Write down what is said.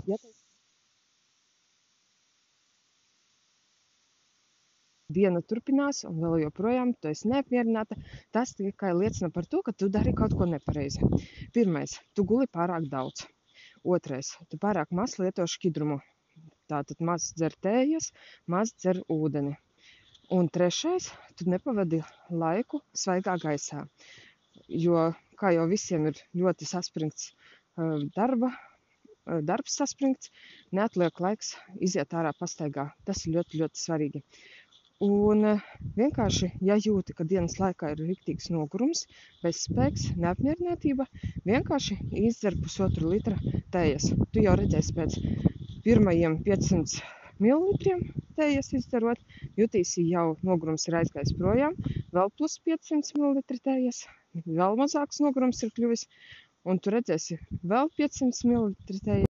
Ja diena turpinās un vēl joprojām tu esi neapmierināta, tas tikai liecina par to, ka tu dari kaut ko nepareizi. Pirmais, tu guli pārāk daudz. Otrais, tu pārāk maz lieto šķidrumu. Tātad maz dzer tējas, maz dzer ūdeni. Un trešais, tu nepavadi laiku svaigā gaisā. Jo, kā jau visiem ir ļoti saspringts darbs saspringts, neatliek laiks iziet ārā pastaigā. Tas ir ļoti, ļoti svarīgi. Un vienkārši, ja jūti, ka dienas laikā ir riktīgs nogurums, bezspēks, neapmierinātība, vienkārši izdzer 1,5 litra tējas. Tu jau redzēsi pēc pirmajiem 500 ml tējas izdzerot, jutīsi jau nogurums ir aizgājis projām, vēl plus 500 ml tējas, vēl mazāks nogurums ir kļuvis, un tu redzēsi vēl 500 ml tējas.